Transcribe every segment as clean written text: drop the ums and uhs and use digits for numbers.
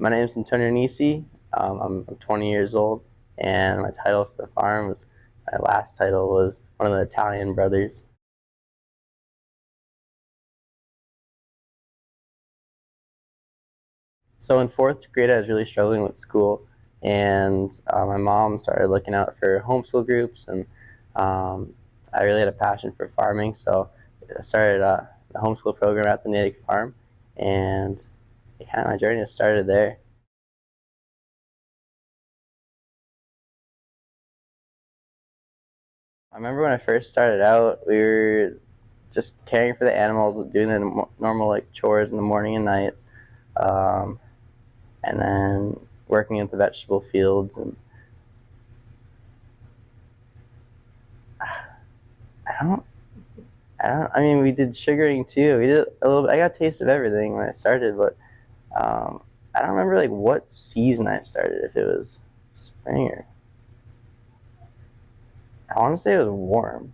My name is Nissi. I'm 20 years old, and my title for the farm was, my last title was one of the Italian brothers. So in fourth grade, I was really struggling with school, and my mom started looking out for homeschool groups, and I really had a passion for farming, so I started the homeschool program at the Natick farm, and my journey started there. I remember when I first started out, we were just caring for the animals, doing the normal like chores in the morning and nights, um, and then working at the vegetable fields. And I don't, I mean, we did sugaring too. We did a little bit. I got a taste of everything when I started, but I don't remember like what season I started. If it was spring or I want to say it was warm.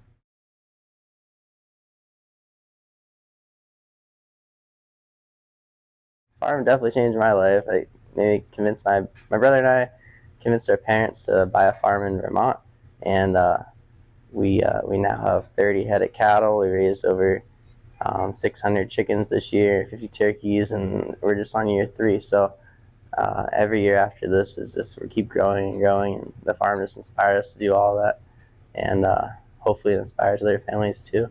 Farm definitely changed my life. I maybe convinced my brother and I convinced our parents to buy a farm in Vermont, and we now have 30 head of cattle. We raised over 600 chickens this year, 50 turkeys, and we're just on year 3. So every year after this is just we keep growing and growing, and the farm just inspired us to do all that, and hopefully it inspires other families too.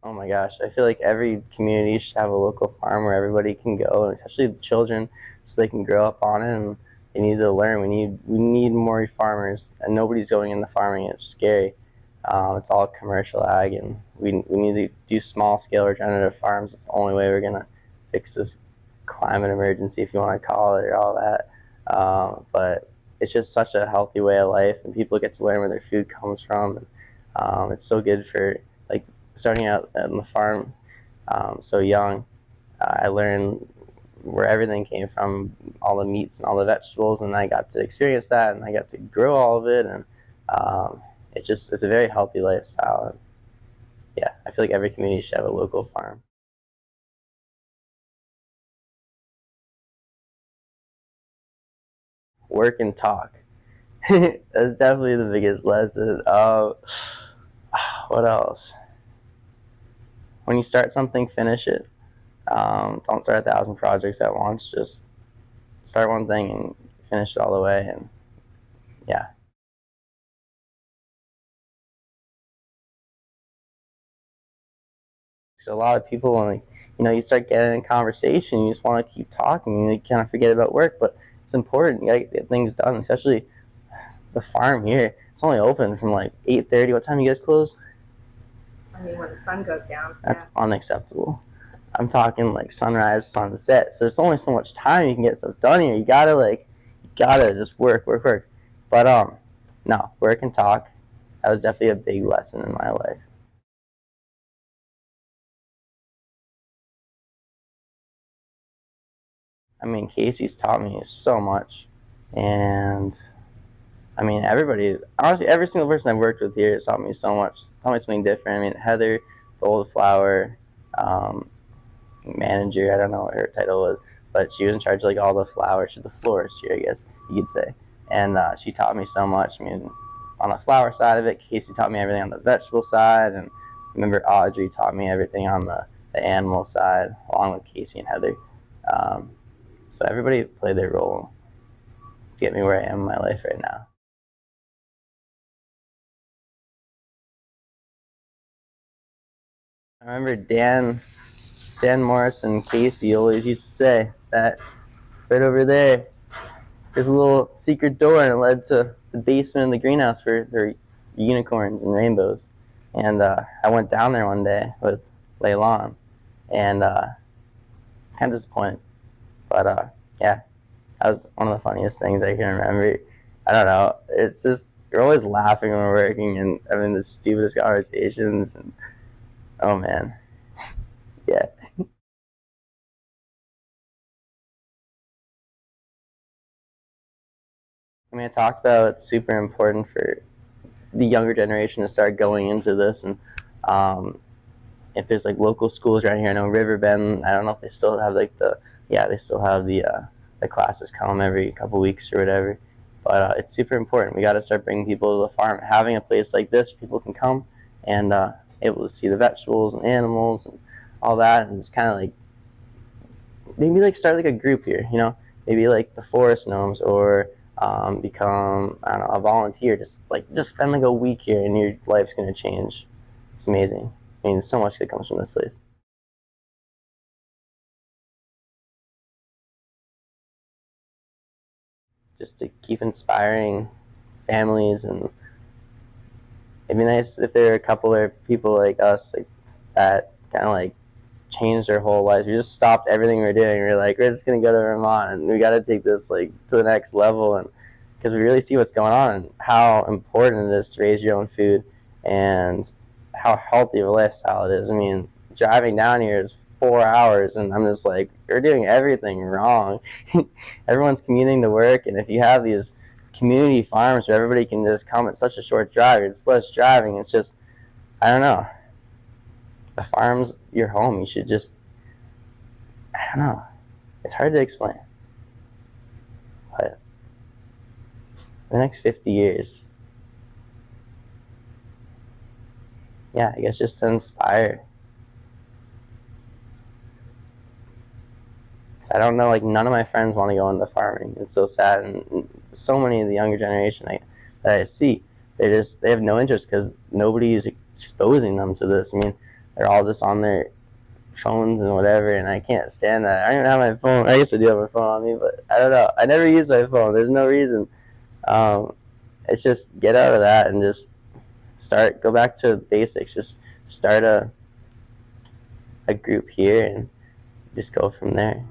Oh my gosh, I feel like every community should have a local farm where everybody can go, especially the children, so they can grow up on it, and they need to learn. We need more farmers, and nobody's going into farming. It's scary. It's all commercial ag, and we need to do small scale regenerative farms. It's the only way we're gonna fix this climate emergency, if you want to call it, or all that. But it's just such a healthy way of life, and people get to learn where their food comes from. And, it's so good for like starting out on the farm so young. I learned where everything came from, all the meats and all the vegetables, and I got to experience that, and I got to grow all of it, and it's a very healthy lifestyle. And yeah, I feel like every community should have a local farm. Work and talk. That's definitely the biggest lesson. What else? When you start something, finish it. Don't start 1,000 projects at once. Just start one thing and finish it all the way. And yeah. So a lot of people, when you start getting in conversation, you just want to keep talking. You kind of forget about work, but it's important. You gotta get things done, especially the farm here. It's only open from like 8:30. What time do you guys close? I mean, when the sun goes down. That's unacceptable. I'm talking like sunrise, sunset. So there's only so much time you can get stuff done here. You gotta just work, work, work. But no, work and talk. That was definitely a big lesson in my life. I mean, Casey's taught me so much, and I mean, everybody, honestly, every single person I've worked with here has taught me so much, taught me something different. I mean, Heather, the old flower um, manager, I don't know what her title was, but she was in charge of like all the flowers. She's the florist here, I guess you could say. And she taught me so much. I mean, on the flower side of it, Casey taught me everything on the vegetable side, and I remember Audrey taught me everything on the animal side, along with Casey and Heather. Um, so everybody played their role to get me where I am in my life right now. I remember Dan Morris and Casey always used to say that right over there, there's a little secret door, and it led to the basement of the greenhouse where there are unicorns and rainbows. And I went down there one day with Leilon, and kind of disappointed. But yeah, that was one of the funniest things I can remember. I don't know. It's just you're always laughing when we're working and having the stupidest conversations. And oh man, yeah. I mean, I talked about it's super important for the younger generation to start going into this, and um, if there's like local schools around here. I know Riverbend, I don't know if they still have like they still have the classes come every couple weeks or whatever. But it's super important. We got to start bringing people to the farm. Having a place like this, people can come and able to see the vegetables and animals and all that, and just kind of like maybe like start like a group here, you know, maybe like the forest gnomes, or become, I don't know, a volunteer. Just spend like a week here, and your life's gonna change. It's amazing. I mean, so much good comes from this place. Just to keep inspiring families, and it'd be nice if there were a couple of people like us, like that, kind of like changed our whole lives. We just stopped everything we were doing. We were like, we're just gonna go to Vermont, and we got to take this like to the next level, and because we really see what's going on and how important it is to raise your own food, and how healthy of a lifestyle it is. I mean, driving down here is 4 hours, and I'm just like, you're doing everything wrong. Everyone's commuting to work, and if you have these community farms where everybody can just come at such a short drive, it's less driving. It's just, I don't know. The farm's your home. You should just, I don't know. It's hard to explain. But the next 50 years, yeah, I guess just to inspire. Because I don't know, like none of my friends want to go into farming. It's so sad. And so many of the younger generation that I see, they have no interest because nobody's exposing them to this. I mean, they're all just on their phones and whatever, and I can't stand that. I don't even have my phone. I guess I do have my phone on me, but I don't know. I never use my phone. There's no reason. It's just get out of that and just go back to basics. Just start a group here and just go from there.